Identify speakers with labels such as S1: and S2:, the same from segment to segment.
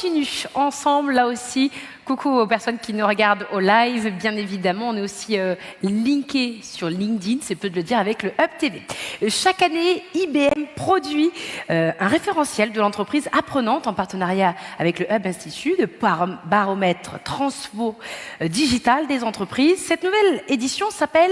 S1: continue ensemble, là aussi. Coucou aux personnes qui nous regardent au live, bien évidemment. On est aussi linké sur LinkedIn, c'est peu de le dire, avec le Hub TV. Chaque année, IBM produit un référentiel de l'entreprise apprenante en partenariat avec le Hub Institute, de baromètre transfo digital des entreprises. Cette nouvelle édition s'appelle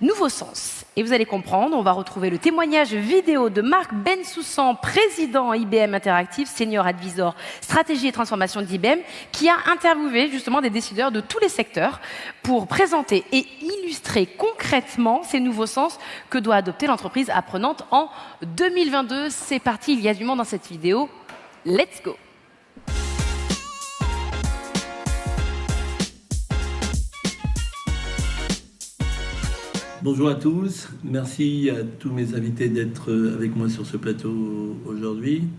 S1: Nouveau Sens. Et vous allez comprendre, on va retrouver le témoignage vidéo de Marc Bensoussan, président IBM Interactive, senior advisor stratégie et transformation d'IBM, qui a interviewé justement des décideurs de tous les secteurs pour présenter et illustrer concrètement ces nouveaux sens que doit adopter l'entreprise apprenante en 2022. C'est parti, il y a du monde dans cette vidéo. Let's go!
S2: Bonjour à tous, merci à tous mes invités d'être avec moi sur ce plateau aujourd'hui.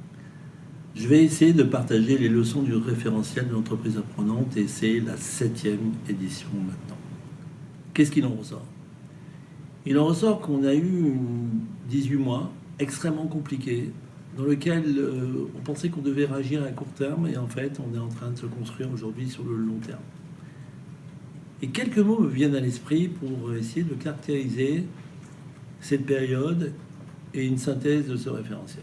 S2: Je vais essayer de partager les leçons du référentiel de l'entreprise apprenante et c'est la 7e édition maintenant. Qu'est-ce qu'il en ressort? Il en ressort qu'on a eu 18 mois extrêmement compliqués dans lesquels on pensait qu'on devait réagir à court terme et en fait on est en train de se construire aujourd'hui sur le long terme. Et quelques mots me viennent à l'esprit pour essayer de caractériser cette période et une synthèse de ce référentiel.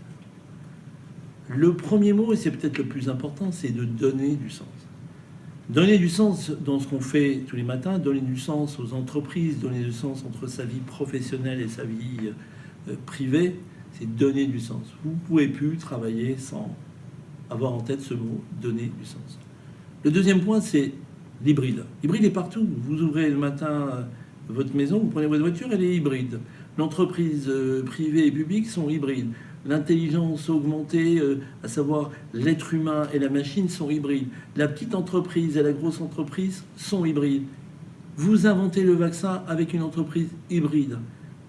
S2: Le premier mot, et c'est peut-être le plus important, c'est de donner du sens. Donner du sens dans ce qu'on fait tous les matins, donner du sens aux entreprises, donner du sens entre sa vie professionnelle et sa vie privée, c'est donner du sens. Vous ne pouvez plus travailler sans avoir en tête ce mot, donner du sens. Le deuxième point, c'est l'hybride. L'hybride est partout. Vous ouvrez le matin votre maison, vous prenez votre voiture, elle est hybride. L'entreprise privée et publique sont hybrides. L'intelligence augmentée, à savoir l'être humain et la machine, sont hybrides. La petite entreprise et la grosse entreprise sont hybrides. Vous inventez le vaccin avec une entreprise hybride.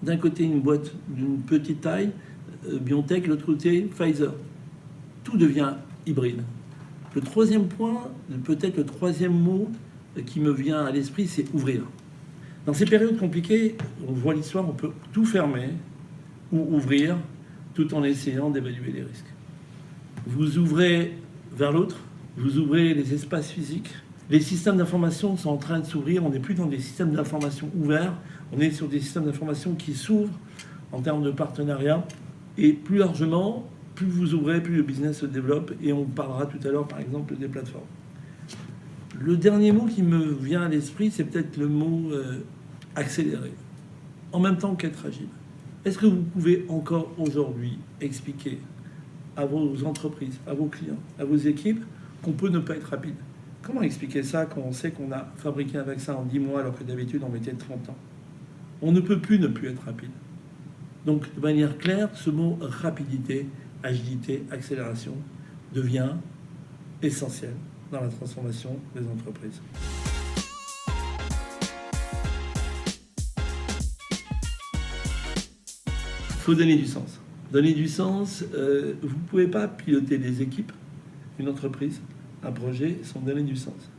S2: D'un côté, une boîte d'une petite taille, BioNTech, de l'autre côté, Pfizer. Tout devient hybride. Le troisième point, peut-être le troisième mot qui me vient à l'esprit, c'est ouvrir. Dans ces périodes compliquées, on voit l'histoire, on peut tout fermer ou ouvrir tout en essayant d'évaluer les risques. Vous ouvrez vers l'autre, vous ouvrez les espaces physiques. Les systèmes d'information sont en train de s'ouvrir, on n'est plus dans des systèmes d'information ouverts, on est sur des systèmes d'information qui s'ouvrent en termes de partenariat et plus largement, plus vous ouvrez, plus le business se développe, et on parlera tout à l'heure, par exemple, des plateformes. Le dernier mot qui me vient à l'esprit, c'est peut-être le mot accélérer, en même temps qu'être agile. Est-ce que vous pouvez encore aujourd'hui expliquer à vos entreprises, à vos clients, à vos équipes, qu'on peut ne pas être rapide? Comment expliquer ça quand on sait qu'on a fabriqué un vaccin en 10 mois, alors que d'habitude on mettait 30 ans? On ne peut plus ne plus être rapide. Donc, de manière claire, ce mot rapidité, agilité, accélération devient essentiel dans la transformation des entreprises. Il faut donner du sens. Donner du sens, vous ne pouvez pas piloter des équipes, une entreprise, un projet, sans donner du sens.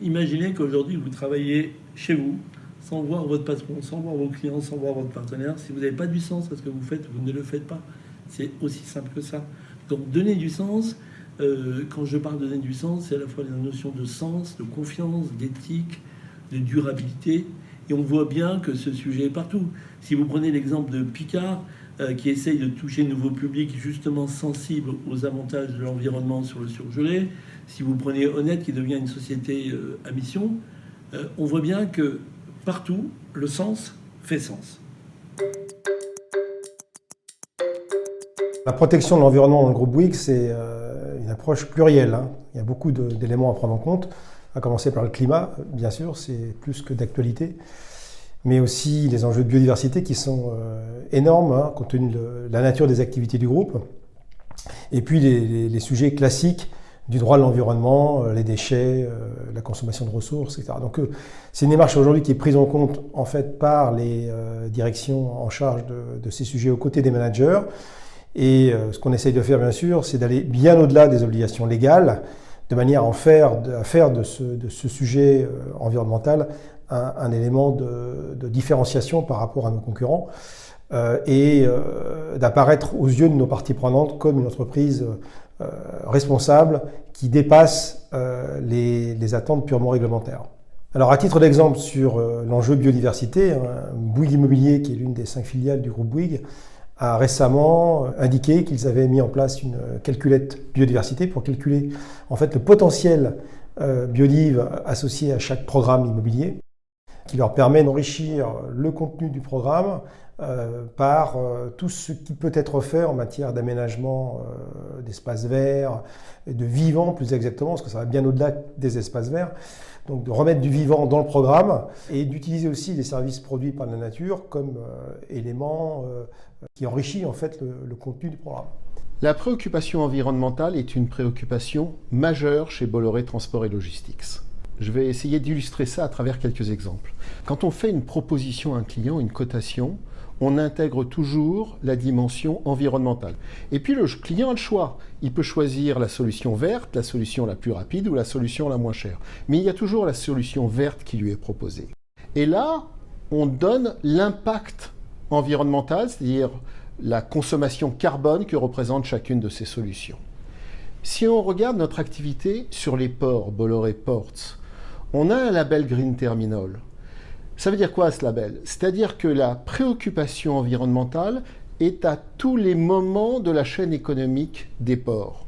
S2: Imaginez qu'aujourd'hui, vous travaillez chez vous, sans voir votre patron, sans voir vos clients, sans voir votre partenaire. Si vous n'avez pas du sens à ce que vous faites, vous ne le faites pas. C'est aussi simple que ça. Donc donner du sens, quand je parle de donner du sens, c'est à la fois la notion de sens, de confiance, d'éthique, de durabilité. Et on voit bien que ce sujet est partout. Si vous prenez l'exemple de Picard, qui essaye de toucher de nouveaux publics justement sensibles aux avantages de l'environnement sur le surgelé, si vous prenez Honnête, qui devient une société à mission, on voit bien que partout, le sens fait sens.
S3: La protection de l'environnement dans le groupe Bouygues, c'est une approche plurielle. Il y a beaucoup d'éléments à prendre en compte, à commencer par le climat, bien sûr, c'est plus que d'actualité, mais aussi les enjeux de biodiversité qui sont énormes, compte tenu de la nature des activités du groupe, et puis les sujets classiques du droit de l'environnement, les déchets, la consommation de ressources, etc. Donc c'est une démarche aujourd'hui qui est prise en compte en fait par les directions en charge de ces sujets aux côtés des managers. Et ce qu'on essaye de faire, bien sûr, c'est d'aller bien au-delà des obligations légales, de manière à faire de ce sujet environnemental un élément de différenciation par rapport à nos concurrents. et d'apparaître aux yeux de nos parties prenantes comme une entreprise responsable qui dépasse les attentes purement réglementaires. Alors à titre d'exemple sur l'enjeu biodiversité, Bouygues Immobilier, qui est l'une des 5 filiales du groupe Bouygues, a récemment indiqué qu'ils avaient mis en place une calculette biodiversité pour calculer en fait le potentiel biodive associé à chaque programme immobilier, qui leur permet d'enrichir le contenu du programme par tout ce qui peut être fait en matière d'aménagement d'espaces verts, et de vivants plus exactement, parce que ça va bien au-delà des espaces verts. Donc de remettre du vivant dans le programme et d'utiliser aussi les services produits par la nature comme élément qui enrichit en fait le contenu du programme.
S4: La préoccupation environnementale est une préoccupation majeure chez Bolloré Transport et Logistics. Je vais essayer d'illustrer ça à travers quelques exemples. Quand on fait une proposition à un client, une cotation, on intègre toujours la dimension environnementale. Et puis le client a le choix. Il peut choisir la solution verte, la solution la plus rapide ou la solution la moins chère. Mais il y a toujours la solution verte qui lui est proposée. Et là, on donne l'impact environnemental, c'est-à-dire la consommation carbone que représente chacune de ces solutions. Si on regarde notre activité sur les ports, Bolloré Ports, on a un label Green Terminal. Ça veut dire quoi ce label? C'est-à-dire que la préoccupation environnementale est à tous les moments de la chaîne économique des ports,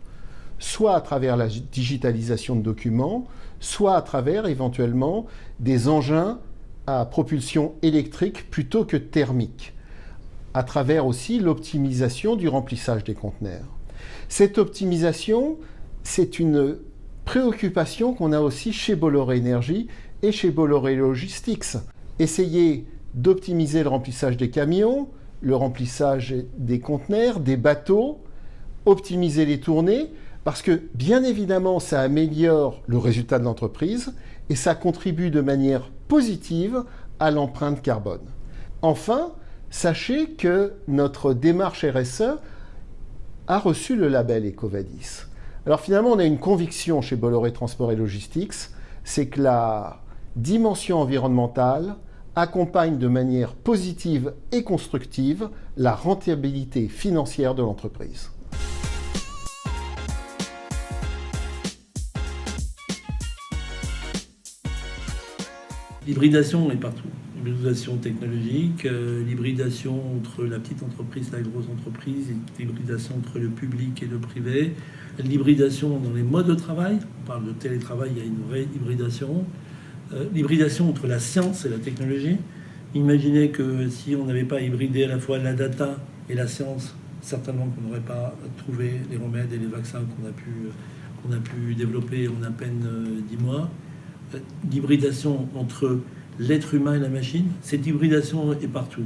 S4: soit à travers la digitalisation de documents, soit à travers éventuellement des engins à propulsion électrique plutôt que thermique, à travers aussi l'optimisation du remplissage des conteneurs. Cette optimisation, c'est une préoccupation qu'on a aussi chez Bolloré Énergie et chez Bolloré Logistics. Essayer d'optimiser le remplissage des camions, le remplissage des conteneurs, des bateaux, optimiser les tournées, parce que bien évidemment ça améliore le résultat de l'entreprise et ça contribue de manière positive à l'empreinte carbone. Enfin, sachez que notre démarche RSE a reçu le label EcoVadis. Alors finalement, on a une conviction chez Bolloré Transport et Logistics, c'est que la dimension environnementale accompagne de manière positive et constructive la rentabilité financière de l'entreprise.
S2: L'hybridation est partout. L'hybridation technologique, l'hybridation entre la petite entreprise et la grosse entreprise, l'hybridation entre le public et le privé, l'hybridation dans les modes de travail. On parle de télétravail, il y a une vraie hybridation. L'hybridation entre la science et la technologie. Imaginez que si on n'avait pas hybridé à la fois la data et la science, certainement qu'on n'aurait pas trouvé les remèdes et les vaccins qu'on a pu développer en à peine 10 mois. L'hybridation entre l'être humain et la machine, cette hybridation est partout.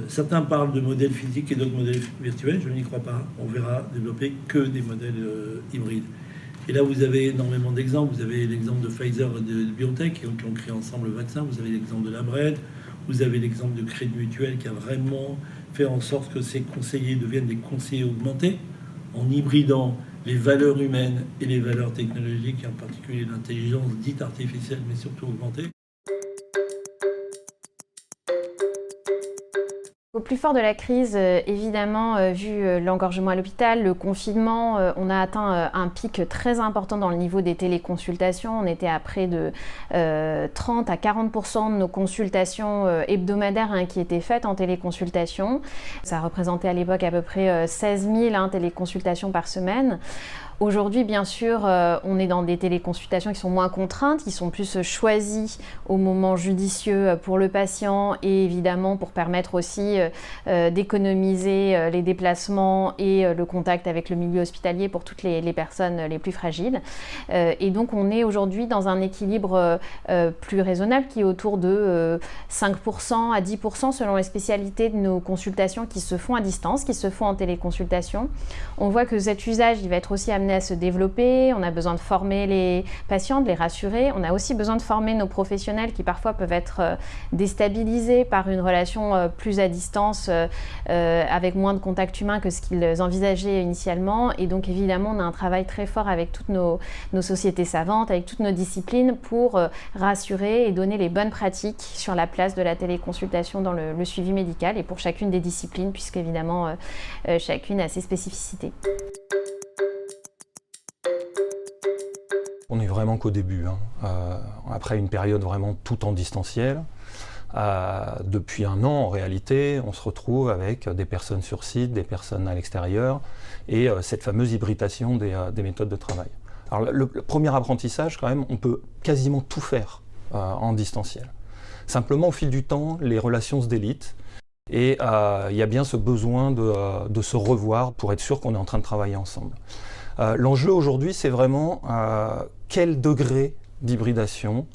S2: Certains parlent de modèles physiques et d'autres modèles virtuels, je n'y crois pas. On verra développer que des modèles hybrides. Et là, vous avez énormément d'exemples. Vous avez l'exemple de Pfizer et de BioNTech qui ont créé ensemble le vaccin. Vous avez l'exemple de la Bred. Vous avez l'exemple de Crédit Mutuel qui a vraiment fait en sorte que ses conseillers deviennent des conseillers augmentés en hybridant les valeurs humaines et les valeurs technologiques, et en particulier l'intelligence dite artificielle, mais surtout augmentée.
S5: Au plus fort de la crise, évidemment, vu l'engorgement à l'hôpital, le confinement, on a atteint un pic très important dans le niveau des téléconsultations. On était à près de 30 à 40% de nos consultations hebdomadaires qui étaient faites en téléconsultation. Ça représentait à l'époque à peu près 16 000 téléconsultations par semaine. Aujourd'hui, bien sûr, on est dans des téléconsultations qui sont moins contraintes, qui sont plus choisies au moment judicieux pour le patient et évidemment pour permettre aussi d'économiser les déplacements et le contact avec le milieu hospitalier pour toutes les personnes les plus fragiles. Et donc, on est aujourd'hui dans un équilibre plus raisonnable qui est autour de 5% à 10% selon les spécialités de nos consultations qui se font à distance, qui se font en téléconsultation. On voit que cet usage, il va être aussi amené amené à se développer, on a besoin de former les patients, de les rassurer. On a aussi besoin de former nos professionnels qui parfois peuvent être déstabilisés par une relation plus à distance, avec moins de contact humain que ce qu'ils envisageaient initialement. Et donc évidemment, on a un travail très fort avec toutes nos sociétés savantes, avec toutes nos disciplines pour rassurer et donner les bonnes pratiques sur la place de la téléconsultation dans le suivi médical et pour chacune des disciplines, puisqu'évidemment chacune a ses spécificités.
S6: On n'est vraiment qu'au début, après une période vraiment tout en distanciel. Depuis un an, en réalité, on se retrouve avec des personnes sur site, des personnes à l'extérieur, et cette fameuse hybridation des méthodes de travail. Alors le premier apprentissage, quand même, on peut quasiment tout faire en distanciel. Simplement, au fil du temps, les relations se délitent, et il y a bien ce besoin de se revoir pour être sûr qu'on est en train de travailler ensemble. L'enjeu aujourd'hui, c'est vraiment quel degré d'hybridation,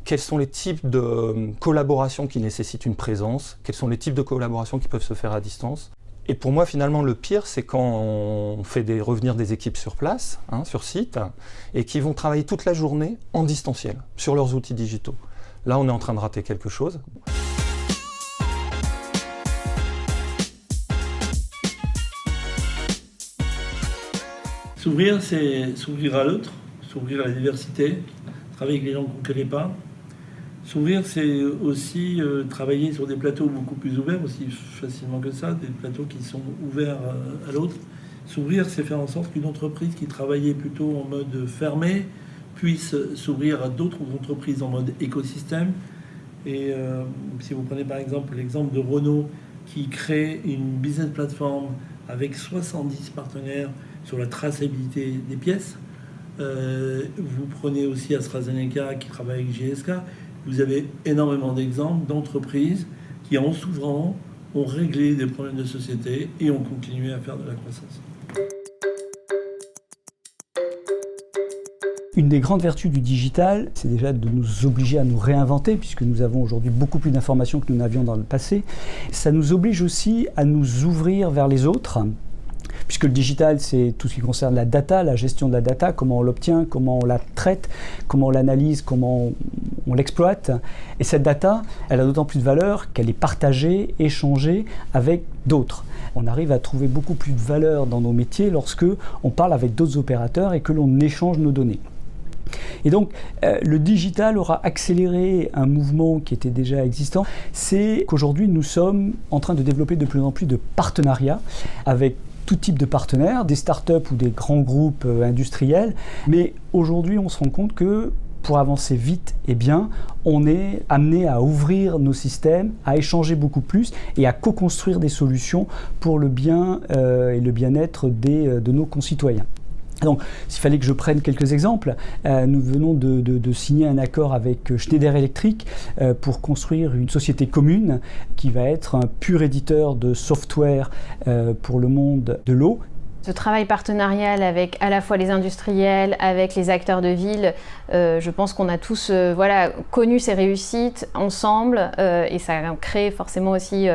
S6: quels sont les types de collaborations qui nécessitent une présence, quels sont les types de collaborations qui peuvent se faire à distance. Et pour moi, finalement, le pire, c'est quand on fait revenir des équipes sur place, sur site, et qui vont travailler toute la journée en distanciel, sur leurs outils digitaux. Là, on est en train de rater quelque chose.
S2: S'ouvrir, c'est s'ouvrir à l'autre, s'ouvrir à la diversité, travailler avec les gens qu'on ne connaît pas. S'ouvrir, c'est aussi travailler sur des plateaux beaucoup plus ouverts, aussi facilement que ça, des plateaux qui sont ouverts à l'autre. S'ouvrir, c'est faire en sorte qu'une entreprise qui travaillait plutôt en mode fermé puisse s'ouvrir à d'autres entreprises en mode écosystème. Et si vous prenez par exemple l'exemple de Renault qui crée une business platform avec 70 partenaires sur la traçabilité des pièces, vous prenez aussi AstraZeneca qui travaille avec GSK, vous avez énormément d'exemples d'entreprises qui, en s'ouvrant, ont réglé des problèmes de société et ont continué à faire de la croissance.
S7: Une des grandes vertus du digital, c'est déjà de nous obliger à nous réinventer, puisque nous avons aujourd'hui beaucoup plus d'informations que nous n'avions dans le passé. Ça nous oblige aussi à nous ouvrir vers les autres, puisque le digital, c'est tout ce qui concerne la data, la gestion de la data, comment on l'obtient, comment on la traite, comment on l'analyse, comment on l'exploite. Et cette data, elle a d'autant plus de valeur qu'elle est partagée, échangée avec d'autres. On arrive à trouver beaucoup plus de valeur dans nos métiers lorsque on parle avec d'autres opérateurs et que l'on échange nos données. Et donc, le digital aura accéléré un mouvement qui était déjà existant. C'est qu'aujourd'hui, nous sommes en train de développer de plus en plus de partenariats avec tout type de partenaires, des startups ou des grands groupes industriels. Mais aujourd'hui, on se rend compte que pour avancer vite et bien, on est amené à ouvrir nos systèmes, à échanger beaucoup plus et à co-construire des solutions pour le bien et le bien-être de nos concitoyens. Donc, s'il fallait que je prenne quelques exemples, nous venons de signer un accord avec Schneider Electric pour construire une société commune qui va être un pur éditeur de software pour le monde de l'eau.
S5: Ce travail partenarial avec à la fois les industriels, avec les acteurs de ville, je pense qu'on a tous connu ces réussites ensemble et ça crée forcément aussi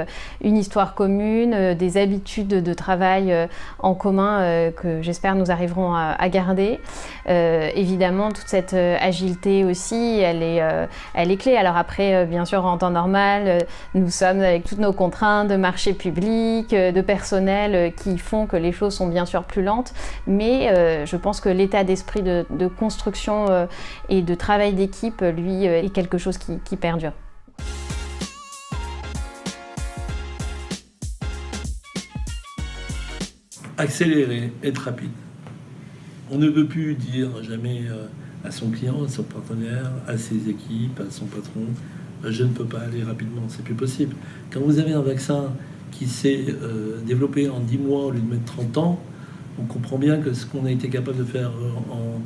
S5: une histoire commune, des habitudes de travail en commun que j'espère nous arriverons à garder. Évidemment, toute cette agilité aussi, elle est clé. Alors après, bien sûr, en temps normal, nous sommes avec toutes nos contraintes de marché public, de personnel qui font que les choses sont bien sûr plus lentes, mais je pense que l'état d'esprit de construction et de travail d'équipe, lui, est quelque chose qui perdure.
S2: Accélérer, être rapide. On ne peut plus dire jamais à son client, à son partenaire, à ses équipes, à son patron, je ne peux pas aller rapidement, c'est plus possible. Quand vous avez un vaccin qui s'est développé en 10 mois au lieu de mettre 30 ans, on comprend bien que ce qu'on a été capable de faire en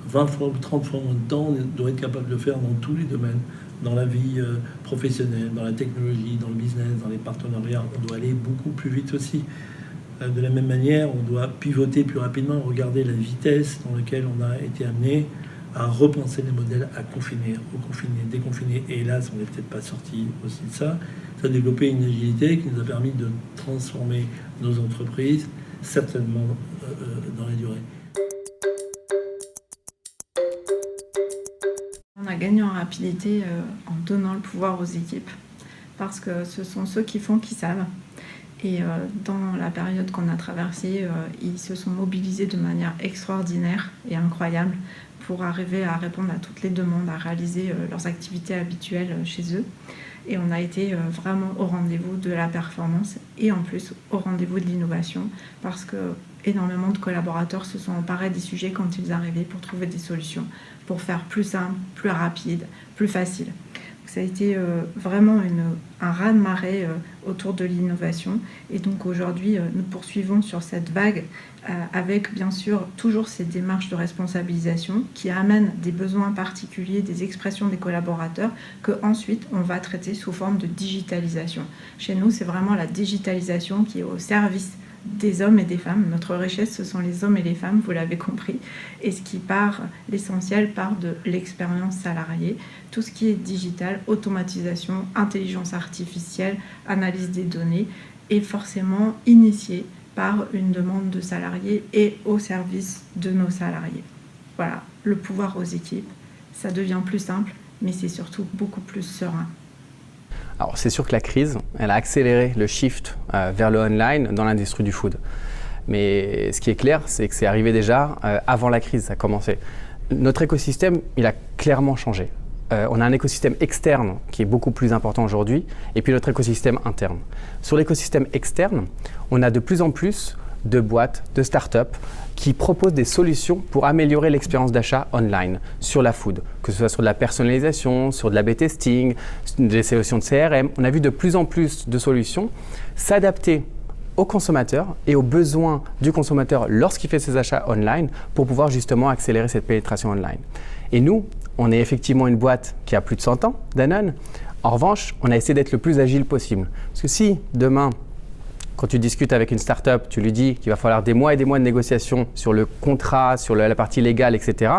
S2: 20 fois ou 30 fois moins de temps, on doit être capable de le faire dans tous les domaines, dans la vie professionnelle, dans la technologie, dans le business, dans les partenariats. On doit aller beaucoup plus vite aussi. De la même manière, on doit pivoter plus rapidement, regarder la vitesse dans laquelle on a été amené à repenser les modèles, à confiner, reconfiner, déconfiner. Et hélas, on n'est peut-être pas sorti aussi de ça. Ça a développé une agilité qui nous a permis de transformer nos entreprises, certainement dans la durée.
S8: gagné en rapidité en donnant le pouvoir aux équipes, parce que ce sont ceux qui font qui savent. Et dans la période qu'on a traversée, ils se sont mobilisés de manière extraordinaire et incroyable pour arriver à répondre à toutes les demandes, à réaliser leurs activités habituelles chez eux. Et on a été vraiment au rendez-vous de la performance et en plus au rendez-vous de l'innovation, parce que énormément de collaborateurs se sont emparés des sujets quand ils arrivaient pour trouver des solutions, pour faire plus simple, plus rapide, plus facile. Ça a été vraiment un raz-de-marée autour de l'innovation. Et donc aujourd'hui, nous poursuivons sur cette vague avec bien sûr toujours ces démarches de responsabilisation qui amènent des besoins particuliers, des expressions des collaborateurs que ensuite on va traiter sous forme de digitalisation. Chez nous, c'est vraiment la digitalisation qui est au service des hommes et des femmes. Notre richesse, ce sont les hommes et les femmes, vous l'avez compris. Et ce qui l'essentiel part de l'expérience salariée. Tout ce qui est digital, automatisation, intelligence artificielle, analyse des données, est forcément initié par une demande de salariés et au service de nos salariés. Voilà, le pouvoir aux équipes, ça devient plus simple, mais c'est surtout beaucoup plus serein.
S9: Alors c'est sûr que la crise, elle a accéléré le shift vers le online dans l'industrie du food. Mais ce qui est clair, c'est que c'est arrivé déjà avant la crise, ça a commencé. Notre écosystème, il a clairement changé. On a un écosystème externe qui est beaucoup plus important aujourd'hui, et puis notre écosystème interne. Sur l'écosystème externe, on a de plus en plus de boîtes, de start-up qui proposent des solutions pour améliorer l'expérience d'achat online sur la food, que ce soit sur de la personnalisation, sur de l'A/B testing, des solutions de CRM. On a vu de plus en plus de solutions s'adapter aux consommateurs et aux besoins du consommateur lorsqu'il fait ses achats online pour pouvoir justement accélérer cette pénétration online. Et nous, on est effectivement une boîte qui a plus de 100 ans, Danone. En revanche, on a essayé d'être le plus agile possible. Parce que si demain, quand tu discutes avec une start-up, tu lui dis qu'il va falloir des mois et des mois de négociations sur le contrat, sur la partie légale, etc.,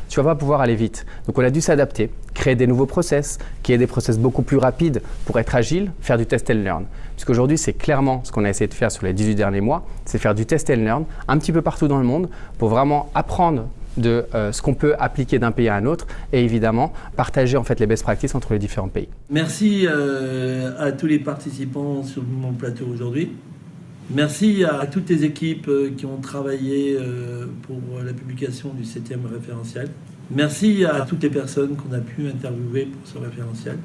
S9: tu ne vas pas pouvoir aller vite. Donc on a dû s'adapter, créer des nouveaux process, qui est des process beaucoup plus rapides pour être agile, faire du test and learn. Parce qu'aujourd'hui, c'est clairement ce qu'on a essayé de faire sur les 18 derniers mois, c'est faire du test and learn un petit peu partout dans le monde pour vraiment apprendre de ce qu'on peut appliquer d'un pays à un autre et évidemment partager en fait les best practices entre les différents pays.
S2: Merci à tous les participants sur mon plateau aujourd'hui. Merci à toutes les équipes qui ont travaillé pour la publication du 7e référentiel. Merci à toutes les personnes qu'on a pu interviewer pour ce référentiel.